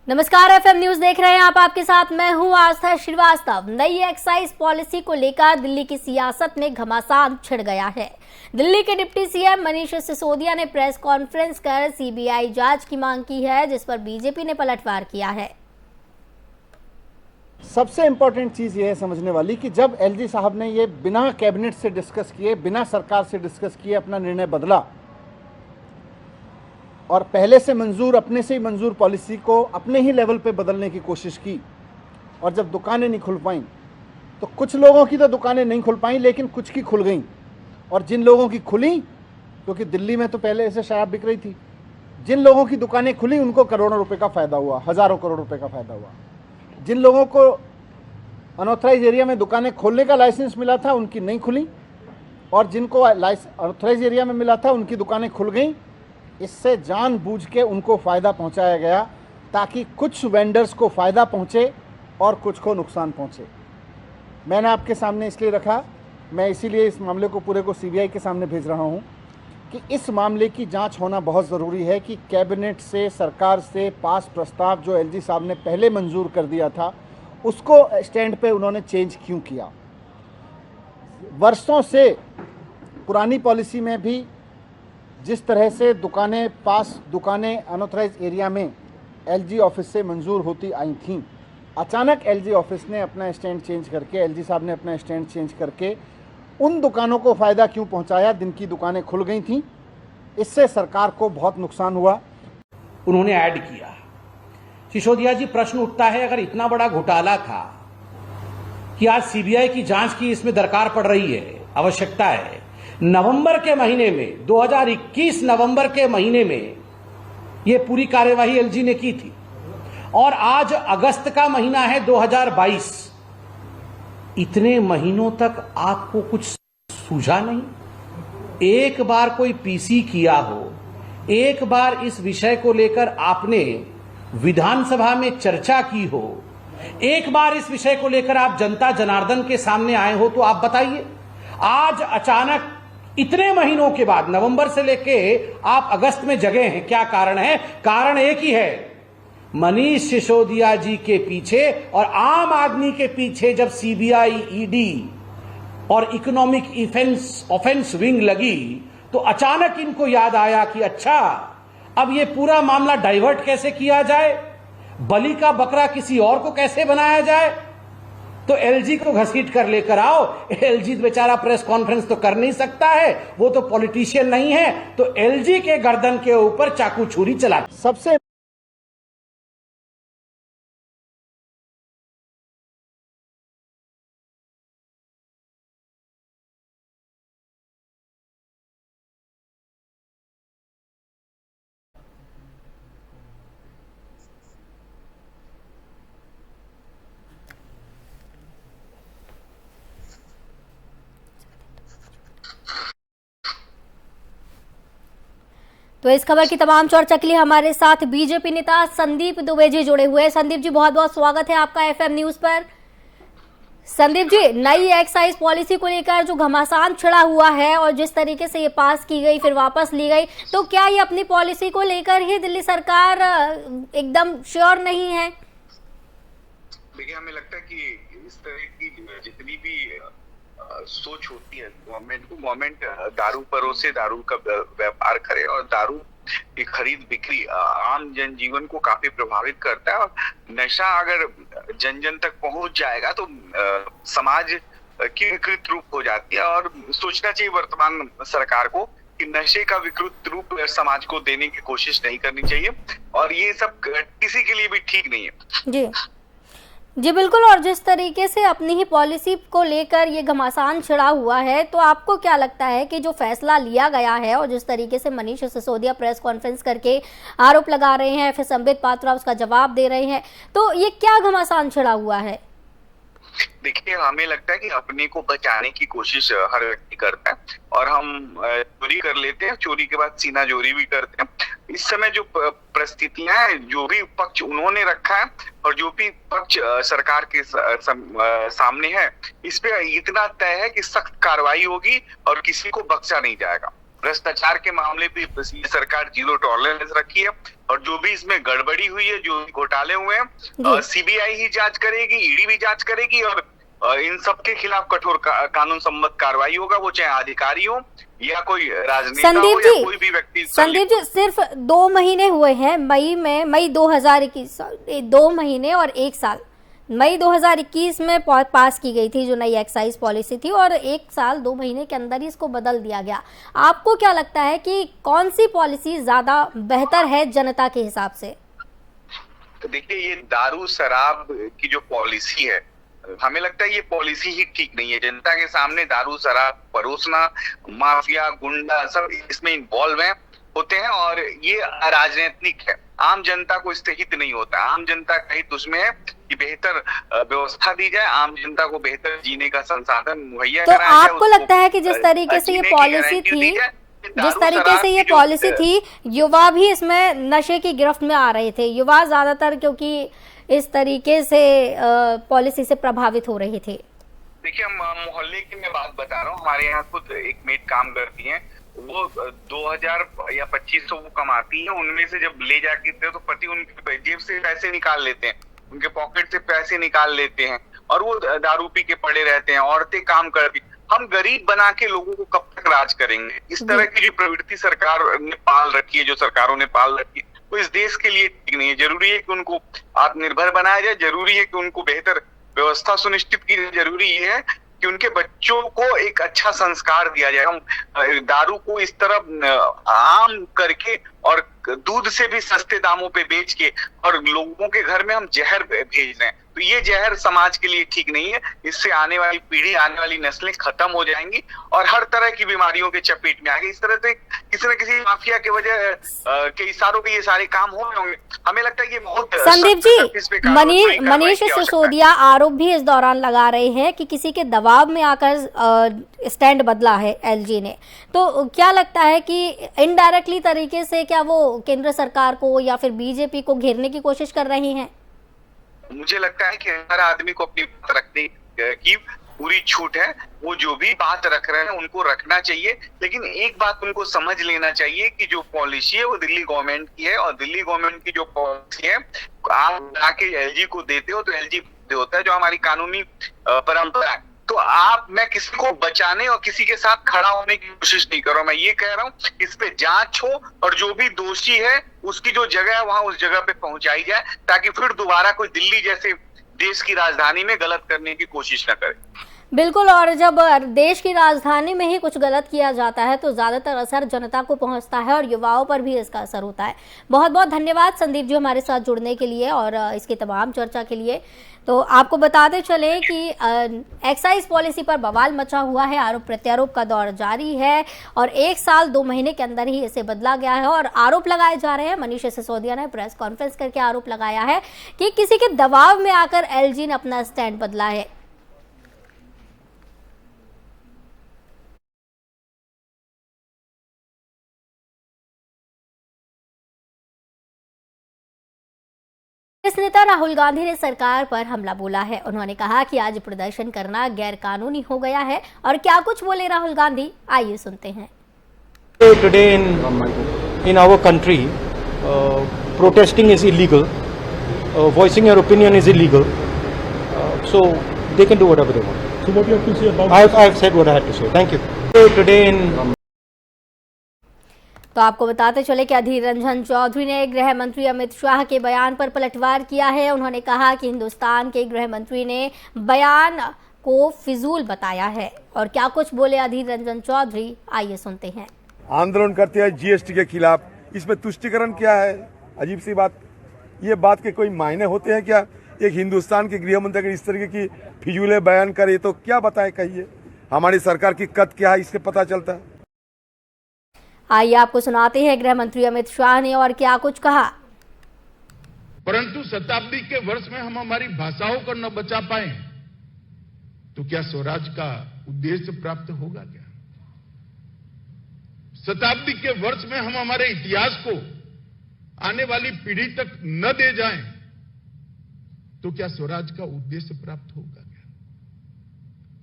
नमस्कार, FM news देख रहे हैं आप। आपके साथ मैं हूं आस्था श्रीवास्तव। नई एक्साइज पॉलिसी को लेकर दिल्ली की सियासत में घमासान छिड़ गया है। दिल्ली के डिप्टी सीएम मनीष सिसोदिया ने प्रेस कॉन्फ्रेंस कर सीबीआई जांच की मांग की है, जिस पर बीजेपी ने पलटवार किया है। सबसे इंपॉर्टेंट चीज ये है समझने वाली कि जब एलजी साहब ने ये बिना कैबिनेट से डिस्कस किए, बिना सरकार से डिस्कस किए अपना निर्णय बदला और पहले से मंजूर, अपने से ही मंजूर पॉलिसी को अपने ही लेवल पे बदलने की कोशिश की, और जब दुकानें नहीं खुल पाईं तो कुछ लोगों की तो दुकानें नहीं खुल पाईं, लेकिन कुछ की खुल गईं। और जिन लोगों की खुली, क्योंकि दिल्ली में तो पहले ऐसे शराब बिक रही थी, जिन लोगों की दुकानें खुली उनको करोड़ों रुपए का फायदा हुआ, हजारों करोड़ रुपए का फायदा हुआ। जिन लोगों को अनऑथराइज एरिया में दुकानें खोलने का लाइसेंस मिला था उनकी नहीं खुली, और जिनको अनऑथराइज एरिया में मिला था उनकी दुकानें खुल गईं। इससे जानबूझ के उनको फ़ायदा पहुंचाया गया ताकि कुछ वेंडर्स को फ़ायदा पहुंचे और कुछ को नुकसान पहुंचे। मैंने आपके सामने इसलिए रखा, मैं इसीलिए इस मामले को पूरे को सीबीआई के सामने भेज रहा हूं कि इस मामले की जांच होना बहुत ज़रूरी है कि कैबिनेट से, सरकार से पास प्रस्ताव जो एलजी साहब ने पहले मंजूर कर दिया था उसको स्टैंड पे उन्होंने चेंज क्यों किया। वर्षों से पुरानी पॉलिसी में भी जिस तरह से दुकानें अनऑथराइज एरिया में एलजी ऑफिस से मंजूर होती आई थीं, अचानक एलजी ऑफिस ने अपना स्टैंड चेंज करके, एलजी साहब ने अपना स्टैंड चेंज करके उन दुकानों को फ़ायदा क्यों पहुंचाया जिनकी दुकानें खुल गई थीं। इससे सरकार को बहुत नुकसान हुआ। उन्होंने ऐड किया। सिसोदिया जी, प्रश्न उठता है, अगर इतना बड़ा घोटाला था कि आज सीबीआई की जांच की इसमें दरकार पड़ रही है, आवश्यकता है, नवंबर के महीने में, 2021 नवंबर के महीने में यह पूरी कार्यवाही एलजी ने की थी, और आज अगस्त का महीना है 2022। इतने महीनों तक आपको कुछ सूझा नहीं? एक बार कोई पीसी किया हो, एक बार इस विषय को लेकर आपने विधानसभा में चर्चा की हो, एक बार इस विषय को लेकर आप जनता जनार्दन के सामने आए हो, तो आप बताइए। आज अचानक इतने महीनों के बाद, नवंबर से लेके आप अगस्त में जगे हैं, क्या कारण है? कारण एक ही है, मनीष सिसोदिया जी के पीछे और आम आदमी के पीछे जब सीबीआई, ईडी और इकोनॉमिक ऑफेंस विंग लगी तो अचानक इनको याद आया कि अच्छा, अब ये पूरा मामला डाइवर्ट कैसे किया जाए, बलि का बकरा किसी और को कैसे बनाया जाए। तो एलजी को घसीट कर लेकर आओ। एलजी बेचारा प्रेस कॉन्फ्रेंस तो कर नहीं सकता है, वो तो पॉलिटिशियन नहीं है, तो एलजी के गर्दन के ऊपर चाकू छुरी चला। सबसे तो इस खबर की तमाम चर्चा के लिए हमारे साथ बीजेपी नेता संदीप दुबे जी जुड़े हुए हैं। संदीप जी, बहुत बहुत स्वागत है आपका एफएम न्यूज पर। संदीप जी, नई एक्साइज पॉलिसी को लेकर जो घमासान छिड़ा हुआ है और जिस तरीके से ये पास की गई फिर वापस ली गई, तो क्या ये अपनी पॉलिसी को लेकर ही दिल्ली सरकार एकदम श्योर नहीं है? देखिए, हमें लगता है कि इस तरह की जितनी भी सोच होती है गवर्नमेंट दारू परोसे, दारू का व्यापार करे, और दारू की खरीद बिक्री आम जनजीवन को काफी प्रभावित करता है। और नशा अगर जन जन तक पहुंच जाएगा तो समाज की विकृत रूप हो जाती है। और सोचना चाहिए वर्तमान सरकार को कि नशे का विकृत रूप समाज को देने की कोशिश नहीं करनी चाहिए, और ये सब किसी के लिए भी ठीक नहीं है। जी बिल्कुल। और जिस तरीके से अपनी ही पॉलिसी को लेकर ये घमासान छिड़ा हुआ है, तो आपको क्या लगता है कि जो फैसला लिया गया है और जिस तरीके से मनीष सिसोदिया प्रेस कॉन्फ्रेंस करके आरोप लगा रहे हैं, फिर संबित पात्रा उसका जवाब दे रहे हैं, तो ये क्या घमासान छिड़ा हुआ है? देखिए, हमें लगता है कि अपने को बचाने की कोशिश हर व्यक्ति करता है, और हम चोरी कर लेते हैं, चोरी के बाद सीना जोरी भी करते हैं। इस समय जो परिस्थितियां हैं, जो भी पक्ष उन्होंने रखा है और जो भी पक्ष सरकार के सामने है, इस पे इतना तय है कि सख्त कार्रवाई होगी और किसी को बख्शा नहीं जाएगा। भ्रष्टाचार के मामले पे ये सरकार 0 टॉलरेंस रखी है और जो भी इसमें गड़बड़ी हुई है, जो घोटाले हुए हैं, सीबीआई ही जांच करेगी, ईडी भी जांच करेगी और इन सब के खिलाफ कठोर कानून सम्मत कार्रवाई होगा, वो चाहे अधिकारी हो या कोई राजनेता हो या कोई भी व्यक्ति। संदीप जी, सिर्फ 2 महीने हुए हैं, मई 2021, 2 महीने और 1 साल। मई 2021 में पास की गई थी जो नई एक्साइज पॉलिसी थी और 1 साल 2 महीने के अंदर ही इसको बदल दिया गया। आपको क्या लगता है कि कौन सी पॉलिसी ज्यादा बेहतर है जनता के हिसाब से? तो देखिए, ये दारू शराब की जो पॉलिसी है, हमें लगता है ये पॉलिसी ही ठीक नहीं है। जनता के सामने दारू शराब परोसना, माफिया गुंडा सब इसमें इन्वॉल्व होते हैं और ये अराजनीतिक है। आम जनता को इससे हित नहीं होता। आम जनता का हित उसमें है कि बेहतर व्यवस्था दी जाए, आम जनता को बेहतर जीने का संसाधन मुहैया कराया जाए। तो आपको लगता है कि जिस तरीके से ये पॉलिसी थी, युवा भी इसमें नशे की गिरफ्त में आ रहे थे, युवा ज्यादातर, क्योंकि इस तरीके से पॉलिसी से प्रभावित हो रहे थे। देखिए, हम मोहल्ले की मैं बात बता रहा हूँ, हमारे यहाँ खुद एक मेट काम करती हैं, वो 2000 या 2500 वो कमाती हैं, उनमें से जब ले जाके तो पति उनके जेब से पैसे निकाल लेते हैं, उनके पॉकेट से पैसे निकाल लेते हैं और वो दारू पी के पड़े रहते हैं। औरतें काम करती, हम गरीब बना के लोगों को कब तक राज करेंगे? इस तरह की जो प्रवृत्ति सरकार ने पाल रखी है, जो सरकारों ने पाल रखी है, वो इस देश के लिए ठीक नहीं है। जरूरी है कि उनको आत्मनिर्भर बनाया जाए, जरूरी है कि उनको बेहतर व्यवस्था सुनिश्चित की जाए, जरूरी ये है कि उनके बच्चों को एक अच्छा संस्कार दिया जाए। हम दारू को इस तरह आम करके और दूध से भी सस्ते दामों पे बेच के और लोगों के घर में हम जहर भेज रहे हैं, तो ये जहर समाज के लिए ठीक नहीं है। इससे आने वाली पीढ़ी, आने वाली नस्लें खत्म हो जाएंगी और हर तरह की बीमारियों के चपेट में आएगी। इस तरह से किसी न किसी माफिया के वजह के इशारों पे ये सारे काम हो रहे होंगे। हमें लगता है ये बहुत। संदीप जी, मनीष सिसोदिया आरोप भी इस दौरान लगा रहे हैं कि किसी के दबाव में आकर स्टैंड बदला है एलजी ने, तो क्या लगता है कि इनडायरेक्टली तरीके से क्या वो केंद्र सरकार को या फिर बीजेपी को घेरने की कोशिश कर रही हैं? मुझे लगता है कि हर आदमी को अपनी बात रखने की पूरी छूट है। वो जो भी बात रख रहे हैं उनको रखना चाहिए, लेकिन एक बात उनको समझ लेना चाहिए कि जो पॉलिसी है वो दिल्ली गवर्नमेंट की है और दिल्ली गवर्नमेंट की जो पॉलिसी है आप जाके एलजी को देते हो तो एलजी होता है, जो हमारी कानूनी परंपरा है। तो मैं किसी को बचाने और किसी के साथ खड़ा होने की कोशिश नहीं कर रहा हूं। मैं ये कह रहा हूं इस पे जांच हो और जो भी दोषी है उसकी जो जगह है वहां उस जगह पे पहुंचाई जाए, ताकि फिर दोबारा कोई दिल्ली जैसे देश की राजधानी में गलत करने की कोशिश न करे। बिल्कुल, और जब देश की राजधानी में ही कुछ गलत किया जाता है तो ज्यादातर असर जनता को पहुंचता है और युवाओं पर भी इसका असर होता है। बहुत बहुत धन्यवाद संदीप जी हमारे साथ जुड़ने के लिए और इसकी तमाम चर्चा के लिए। तो आपको बताते चले कि एक्साइज पॉलिसी पर बवाल मचा हुआ है, आरोप प्रत्यारोप का दौर जारी है और 1 साल 2 महीने के अंदर ही इसे बदला गया है और आरोप लगाए जा रहे हैं। मनीष सिसोदिया ने प्रेस कॉन्फ्रेंस करके आरोप लगाया है कि किसी के दबाव में आकर एलजी ने अपना स्टैंड बदला है। कांग्रेस नेता राहुल गांधी ने सरकार पर हमला बोला है। उन्होंने कहा कि आज प्रदर्शन करना गैर कानूनी हो गया है और क्या कुछ बोले राहुल गांधी, आइए सुनते हैं। Today in our country, protesting is illegal, voicing your opinion is illegal, so they can do whatever they want. So what do you have to say about? I've said what I had to say. Thank you. Today in तो आपको बताते चले कि अधीर रंजन चौधरी ने गृह मंत्री अमित शाह के बयान पर पलटवार किया है। उन्होंने कहा कि हिंदुस्तान के गृह मंत्री ने बयान को फिजूल बताया है और क्या कुछ बोले अधीर रंजन चौधरी, आइए सुनते हैं। आंदोलन करते हैं जीएसटी के खिलाफ, इसमें तुष्टिकरण क्या है? अजीब सी बात। ये बात के कोई मायने होते हैं क्या? एक हिंदुस्तान के गृह मंत्री अगर इस तरीके की फिजूल बयान करे तो क्या बताए? कहिए हमारी सरकार की कद क्या है, इससे पता चलता है। आइए आपको सुनाते हैं गृह मंत्री अमित शाह ने और क्या कुछ कहा। परंतु शताब्दी के वर्ष में हम हमारी भाषाओं को न बचा पाए तो क्या स्वराज का उद्देश्य प्राप्त होगा? क्या शताब्दी के वर्ष में हम हमारे इतिहास को आने वाली पीढ़ी तक न दे जाएं तो क्या स्वराज का उद्देश्य प्राप्त होगा? क्या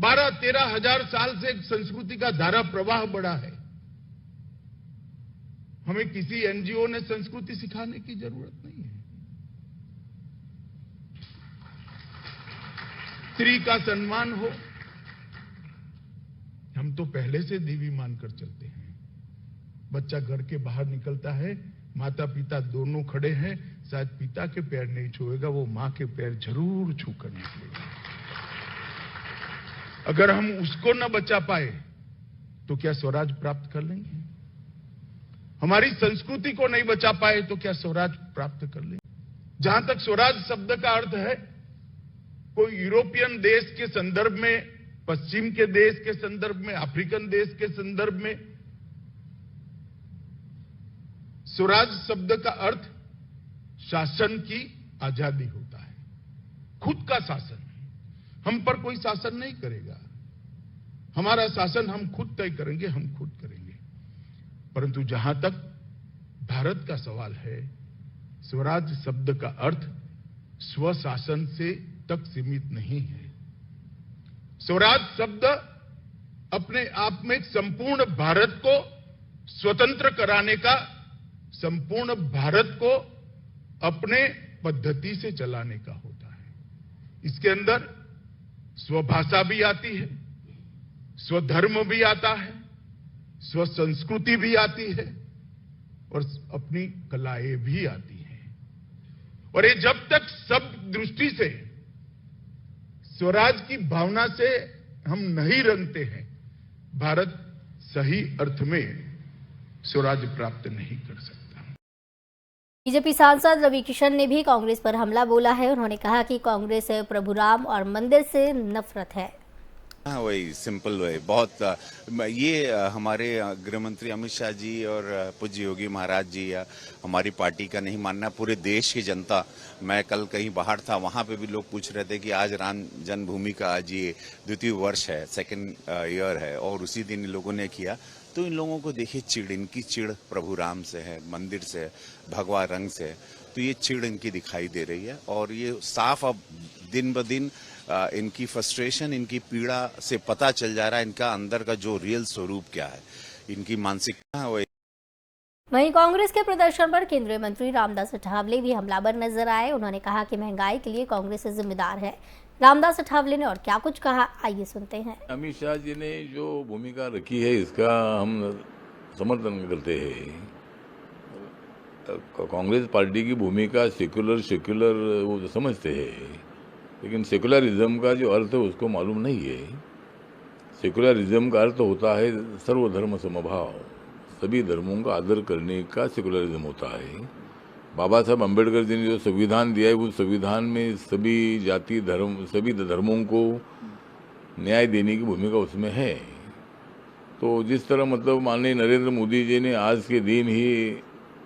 12-13 हजार साल से एक संस्कृति का धारा प्रवाह बढ़ा है। हमें किसी एनजीओ ने संस्कृति सिखाने की जरूरत नहीं है। स्त्री का सम्मान हो, हम तो पहले से देवी मानकर चलते हैं। बच्चा घर के बाहर निकलता है, माता पिता दोनों खड़े हैं, शायद पिता के पैर नहीं छुएगा, वो मां के पैर जरूर छूकर निकलेगा। अगर हम उसको न बचा पाए तो क्या स्वराज प्राप्त कर लेंगे? हमारी संस्कृति को नहीं बचा पाए तो क्या स्वराज प्राप्त कर लेंगे? जहां तक स्वराज शब्द का अर्थ है, कोई यूरोपियन देश के संदर्भ में, पश्चिम के देश के संदर्भ में, अफ्रीकन देश के संदर्भ में स्वराज शब्द का अर्थ शासन की आजादी होता है, खुद का शासन। हम पर कोई शासन नहीं करेगा, हमारा शासन हम खुद तय करेंगे, हम खुद करेंगे। परंतु जहां तक भारत का सवाल है, स्वराज शब्द का अर्थ स्वशासन से तक सीमित नहीं है। स्वराज शब्द अपने आप में संपूर्ण भारत को स्वतंत्र कराने का, संपूर्ण भारत को अपने पद्धति से चलाने का होता है। इसके अंदर स्वभाषा भी आती है, स्वधर्म भी आता है, स्व संस्कृति भी आती है और अपनी कलाएं भी आती हैं। और ये जब तक सब दृष्टि से स्वराज की भावना से हम नहीं रंगते हैं, भारत सही अर्थ में स्वराज प्राप्त नहीं कर सकता। बीजेपी सांसद रवि किशन ने भी कांग्रेस पर हमला बोला है। उन्होंने कहा कि कांग्रेस प्रभु राम और मंदिर से नफरत है। हाँ, वही सिंपल वही बहुत ये हमारे गृह मंत्री अमित शाह जी और पूज्य योगी महाराज जी या हमारी पार्टी का नहीं मानना, पूरे देश की जनता। मैं कल कहीं बाहर था, वहां पे भी लोग पूछ रहे थे कि आज राम जन्मभूमि का आज ये 2वां वर्ष है, 2nd ईयर है, और उसी दिन इन लोगों ने किया। तो इन लोगों को देखिए चिड़, इनकी चिड़ प्रभु राम से है, मंदिर से, भगवा रंग से। तो ये चिड़ इनकी दिखाई दे रही है और ये साफ अब दिन ब दिन इनकी फ्रस्ट्रेशन, इनकी पीड़ा से पता चल जा रहा है इनका अंदर का जो रियल स्वरूप क्या है, इनकी मानसिकता है। वहीं कांग्रेस के प्रदर्शन पर केंद्रीय मंत्री रामदास अठावले भी हमलावर नजर आए। उन्होंने कहा कि महंगाई के लिए कांग्रेस जिम्मेदार है। रामदास अठावले ने और क्या कुछ कहा, आइए सुनते हैं। अमित शाह जी ने जो भूमिका रखी है, इसका हम समर्थन करते हैं। कांग्रेस पार्टी की भूमिका सेक्युलर वो तो समझते हैं, लेकिन सेकुलरिज्म का जो अर्थ है उसको मालूम नहीं है। सेकुलरिज्म का अर्थ होता है सर्वधर्म समभाव, सभी धर्मों का आदर करने का सेकुलरिज्म होता है। बाबा साहब अम्बेडकर जी ने जो संविधान दिया है, उस संविधान में सभी जाति धर्म, सभी धर्मों को न्याय देने की भूमिका उसमें है। तो जिस तरह मतलब माननीय नरेंद्र मोदी जी ने आज के दिन ही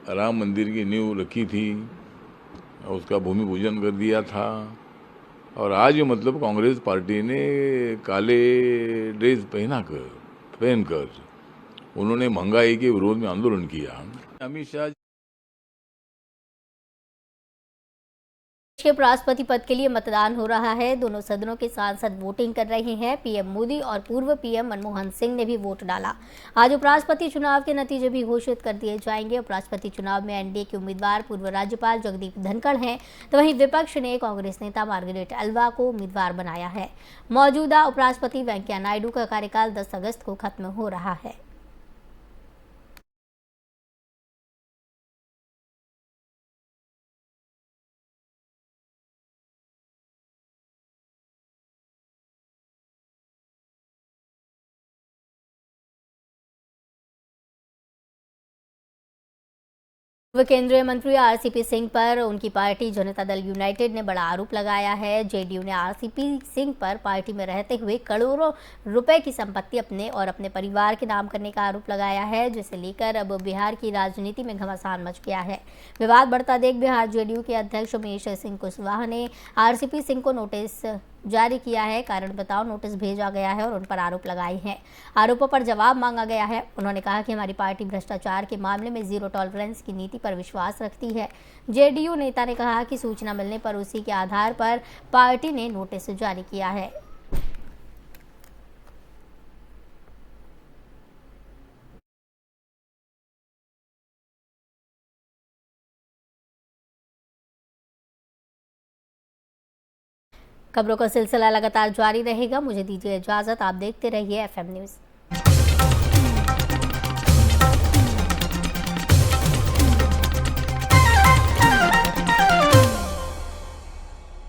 राम मंदिर की नींव रखी थी, उसका भूमि पूजन कर दिया था, और आज मतलब कांग्रेस पार्टी ने काले ड्रेस पहनकर उन्होंने महंगाई के विरोध में आंदोलन किया। अमित शाह के उपराष्ट्रपति पद के लिए मतदान हो रहा है। दोनों सदनों के सांसद वोटिंग कर रहे हैं। पीएम मोदी और पूर्व पीएम मनमोहन सिंह ने भी वोट डाला। आज उपराष्ट्रपति चुनाव के नतीजे भी घोषित कर दिए जाएंगे। उपराष्ट्रपति चुनाव में एनडीए के उम्मीदवार पूर्व राज्यपाल जगदीप धनखड़ हैं, तो वहीं विपक्ष ने कांग्रेस नेता मार्गरेट अल्वा को उम्मीदवार बनाया है। मौजूदा उपराष्ट्रपति वेंकैया नायडू का कार्यकाल 10 अगस्त को खत्म हो रहा है। केंद्रीय मंत्री आरसीपी सिंह पर उनकी पार्टी जनता दल यूनाइटेड ने बड़ा आरोप लगाया है। जेडीयू ने आरसीपी सिंह पर पार्टी में रहते हुए करोड़ों रुपए की संपत्ति अपने और अपने परिवार के नाम करने का आरोप लगाया है, जिसे लेकर अब बिहार की राजनीति में घमासान मच गया है। विवाद बढ़ता देख बिहार जेडीयू के अध्यक्ष उमेश सिंह कुशवाहा ने आरसीपी सिंह को नोटिस जारी किया है। कारण बताओ नोटिस भेजा गया है और उन पर आरोप लगाए हैं। आरोपों पर जवाब मांगा गया है। उन्होंने कहा कि हमारी पार्टी भ्रष्टाचार के मामले में जीरो टॉलरेंस की नीति पर विश्वास रखती है। जेडीयू नेता ने कहा कि सूचना मिलने पर उसी के आधार पर पार्टी ने नोटिस जारी किया है। खबरों का सिलसिला लगातार जारी रहेगा। मुझे दीजिए इजाजत, आप देखते रहिए FM न्यूज़।